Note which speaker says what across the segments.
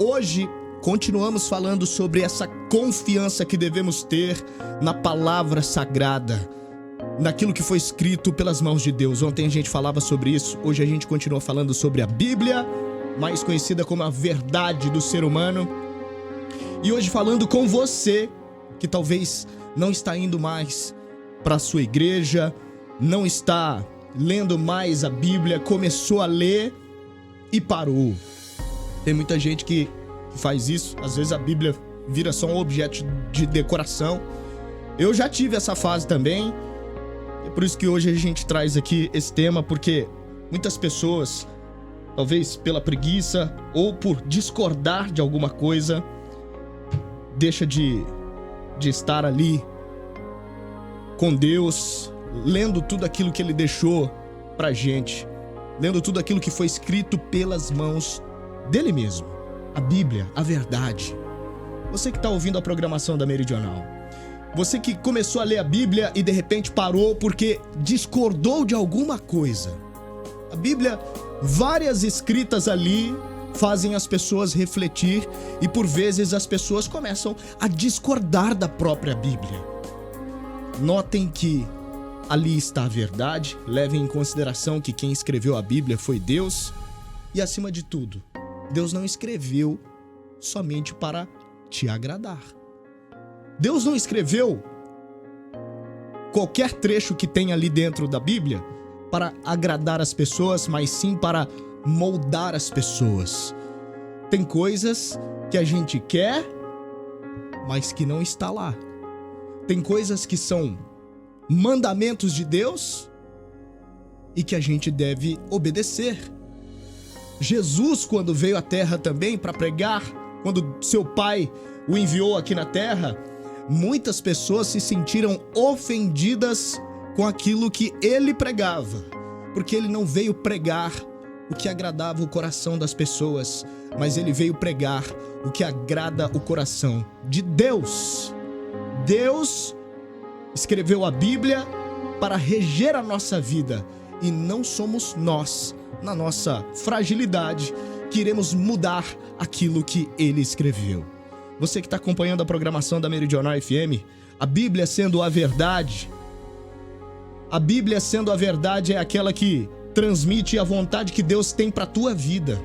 Speaker 1: Hoje continuamos falando sobre essa confiança que devemos ter na palavra sagrada, naquilo que foi escrito pelas mãos de Deus. Ontem a gente falava sobre isso, hoje a gente continua falando sobre a Bíblia, mais conhecida como a verdade do ser humano. E hoje falando com você, que talvez não está indo mais para a sua igreja, não está lendo mais a Bíblia, começou a ler e parou. Tem muita gente que faz isso, às vezes a Bíblia vira só um objeto de decoração. Eu já tive essa fase também, é por isso que hoje a gente traz aqui esse tema, porque muitas pessoas, talvez pela preguiça ou por discordar de alguma coisa, deixa de estar ali com Deus, lendo tudo aquilo que Ele deixou pra gente, lendo tudo aquilo que foi escrito pelas mãos dele mesmo, a Bíblia, a verdade. Você que está ouvindo a programação da Meridional, você que começou a ler a Bíblia e de repente parou porque discordou de alguma coisa. A Bíblia, várias escritas ali fazem as pessoas refletir e por vezes as pessoas começam a discordar da própria Bíblia. Notem que ali está a verdade, levem em consideração que quem escreveu a Bíblia foi Deus e, acima de tudo, Deus não escreveu somente para te agradar. Deus não escreveu qualquer trecho que tem ali dentro da Bíblia para agradar as pessoas, mas sim para moldar as pessoas. Tem coisas que a gente quer, mas que não está lá. Tem coisas que são mandamentos de Deus e que a gente deve obedecer. Jesus, quando veio à terra também para pregar, quando seu pai o enviou aqui na terra, muitas pessoas se sentiram ofendidas com aquilo que ele pregava, porque ele não veio pregar o que agradava o coração das pessoas, mas ele veio pregar o que agrada o coração de Deus. Deus escreveu a Bíblia para reger a nossa vida e não somos nós, na nossa fragilidade, que iremos mudar aquilo que ele escreveu. Você que está acompanhando a programação da Meridional FM, a Bíblia sendo a verdade, é aquela que transmite a vontade que Deus tem para a tua vida.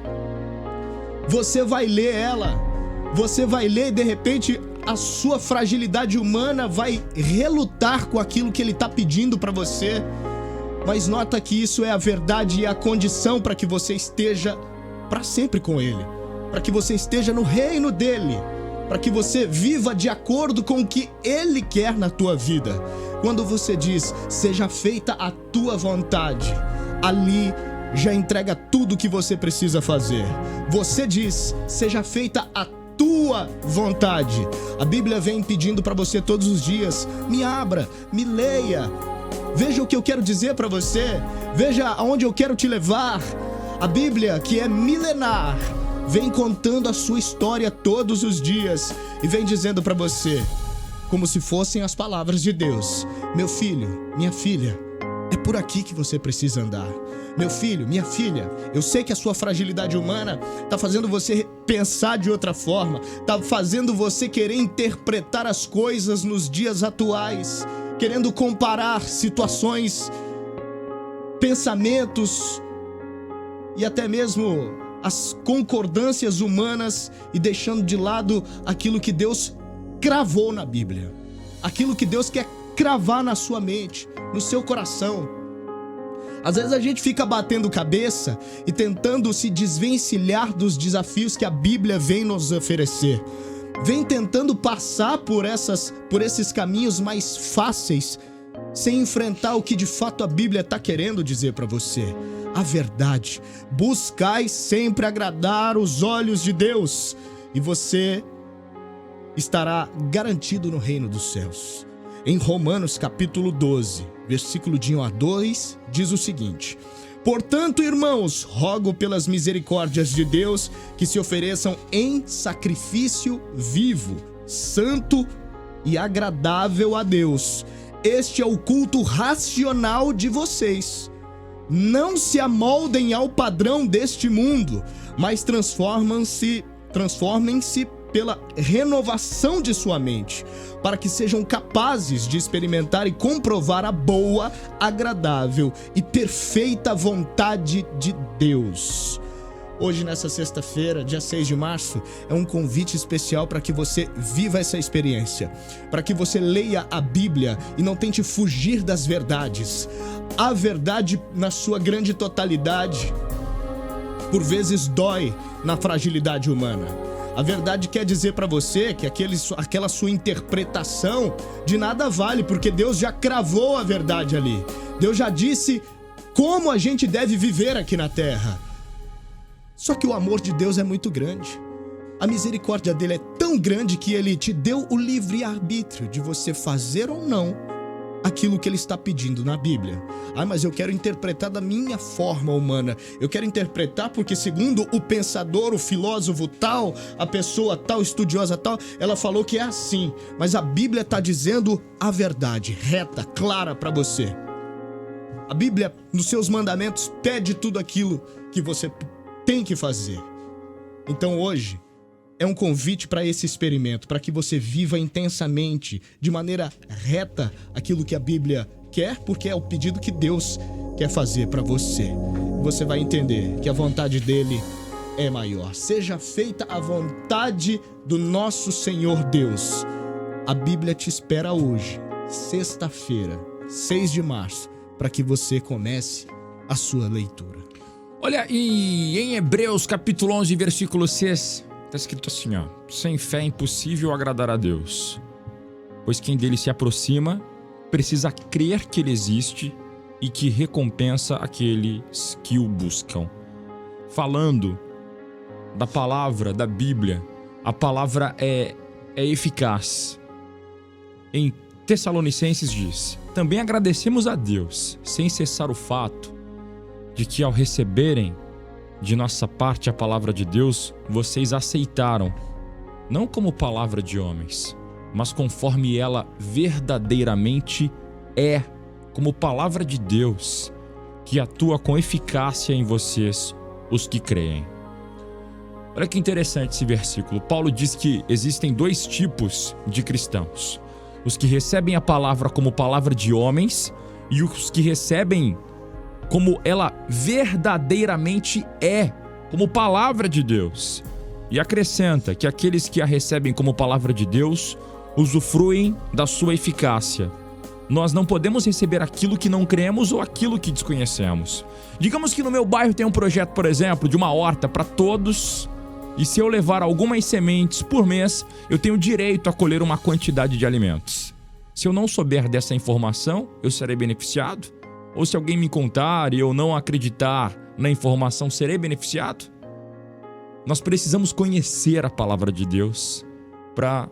Speaker 1: Você vai ler ela, você vai ler e de repente a sua fragilidade humana vai relutar com aquilo que Ele está pedindo para você. Mas nota que isso é a verdade e a condição para que você esteja para sempre com Ele, para que você esteja no reino dEle, para que você viva de acordo com o que Ele quer na tua vida. Quando você diz, seja feita a tua vontade, ali já entrega tudo o que você precisa fazer. Você diz, seja feita a tua vontade. A Bíblia vem pedindo para você todos os dias, me abra, me leia, veja o que eu quero dizer para você, veja aonde eu quero te levar. A Bíblia, que é milenar, vem contando a sua história todos os dias e vem dizendo para você, como se fossem as palavras de Deus, meu filho, minha filha, é por aqui que você precisa andar. Meu filho, minha filha, eu sei que a sua fragilidade humana está fazendo você pensar de outra forma, está fazendo você querer interpretar as coisas nos dias atuais, querendo comparar situações, pensamentos e até mesmo as concordâncias humanas e deixando de lado aquilo que Deus cravou na Bíblia, aquilo que Deus quer cravar na sua mente, no seu coração. Às vezes a gente fica batendo cabeça e tentando se desvencilhar dos desafios que a Bíblia vem nos oferecer. Vem tentando passar por esses caminhos mais fáceis, sem enfrentar o que de fato a Bíblia está querendo dizer para você. A verdade. Buscai sempre agradar os olhos de Deus e você estará garantido no reino dos céus. Em Romanos capítulo 12, versículo de 1 a 2, diz o seguinte: portanto, irmãos, rogo pelas misericórdias de Deus que se ofereçam em sacrifício vivo, santo e agradável a Deus. Este é o culto racional de vocês. Não se amoldem ao padrão deste mundo, mas transformem-se transformem-se pela renovação de sua mente, para que sejam capazes de experimentar e comprovar a boa, agradável e perfeita vontade de Deus. Hoje, nessa sexta-feira, dia 6 de março, é um convite especial para que você viva essa experiência, para que você leia a Bíblia e não tente fugir das verdades. A verdade, na sua grande totalidade, por vezes dói na fragilidade humana. A verdade quer dizer para você que aquela sua interpretação de nada vale, porque Deus já cravou a verdade ali. Deus já disse como a gente deve viver aqui na terra. Só que o amor de Deus é muito grande. A misericórdia dele é tão grande que ele te deu o livre-arbítrio de você fazer ou não aquilo que ele está pedindo na Bíblia. Mas eu quero interpretar da minha forma humana. Eu quero interpretar porque, segundo o pensador, o filósofo tal, a pessoa tal, estudiosa tal, ela falou que é assim. Mas a Bíblia está dizendo a verdade, reta, clara para você. A Bíblia, nos seus mandamentos, pede tudo aquilo que você tem que fazer. Então hoje é um convite para esse experimento, para que você viva intensamente, de maneira reta, aquilo que a Bíblia quer, porque é o pedido que Deus quer fazer para você. Você vai entender que a vontade dele é maior. Seja feita a vontade do nosso Senhor Deus. A Bíblia te espera hoje, sexta-feira, 6 de março, para que você comece a sua leitura.
Speaker 2: Olha, e em Hebreus capítulo 11, versículo 6, está escrito assim, ó: sem fé é impossível agradar a Deus, pois quem dele se aproxima precisa crer que ele existe e que recompensa aqueles que o buscam. Falando da palavra da Bíblia, a palavra é eficaz. Em Tessalonicenses diz: também agradecemos a Deus, sem cessar o fato de que ao receberem de nossa parte a palavra de Deus, vocês aceitaram, não como palavra de homens, mas conforme ela verdadeiramente é, como palavra de Deus, que atua com eficácia em vocês, os que creem. Olha que interessante esse versículo. Paulo diz que existem dois tipos de cristãos: os que recebem a palavra como palavra de homens e os que recebem como ela verdadeiramente é, como palavra de Deus. E acrescenta que aqueles que a recebem como palavra de Deus usufruem da sua eficácia. Nós não podemos receber aquilo que não cremos ou aquilo que desconhecemos. Digamos que no meu bairro tem um projeto, por exemplo, de uma horta para todos, e se eu levar algumas sementes por mês, eu tenho direito a colher uma quantidade de alimentos. Se eu não souber dessa informação, eu serei beneficiado? Ou se alguém me contar e eu não acreditar na informação, serei beneficiado? Nós precisamos conhecer a palavra de Deus para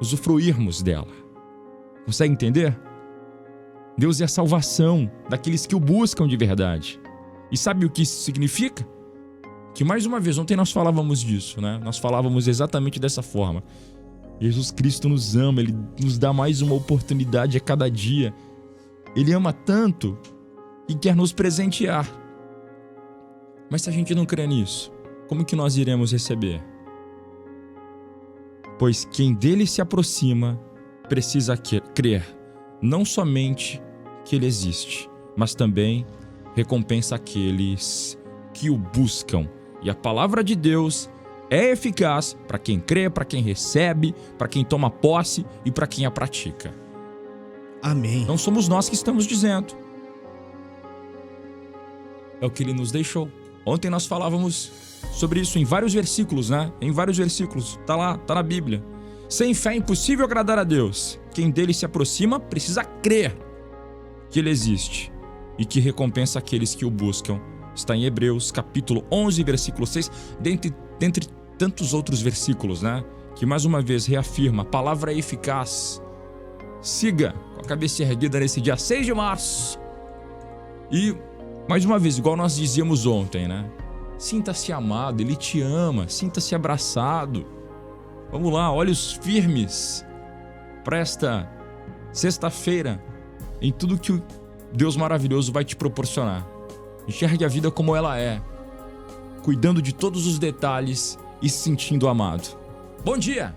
Speaker 2: usufruirmos dela. Consegue entender? Deus é a salvação daqueles que o buscam de verdade. E sabe o que isso significa? Que, mais uma vez, ontem nós falávamos disso, né? Nós falávamos exatamente dessa forma. Jesus Cristo nos ama, Ele nos dá mais uma oportunidade a cada dia. Ele ama tanto e quer nos presentear. Mas se a gente não crê nisso, como que nós iremos receber? Pois quem dele se aproxima precisa crer, não somente que ele existe, mas também recompensa aqueles que o buscam. E a palavra de Deus é eficaz para quem crê, para quem recebe, para quem toma posse e para quem a pratica.
Speaker 1: Amém.
Speaker 2: Não somos nós que estamos dizendo. É o que ele nos deixou. Ontem nós falávamos sobre isso em vários versículos, né? Em vários versículos. Tá lá, tá na Bíblia. Sem fé é impossível agradar a Deus. Quem dele se aproxima precisa crer que ele existe e que recompensa aqueles que o buscam. Está em Hebreus capítulo 11, versículo 6, dentre tantos outros versículos, né? Que mais uma vez reafirma: a palavra é eficaz. Siga com a cabeça erguida nesse dia 6 de março. E, mais uma vez, igual nós dizíamos ontem, né? Sinta-se amado, Ele te ama, sinta-se abraçado. Vamos lá, olhos firmes para esta sexta-feira em tudo que o Deus maravilhoso vai te proporcionar. Enxergue a vida como ela é, cuidando de todos os detalhes e se sentindo amado. Bom dia!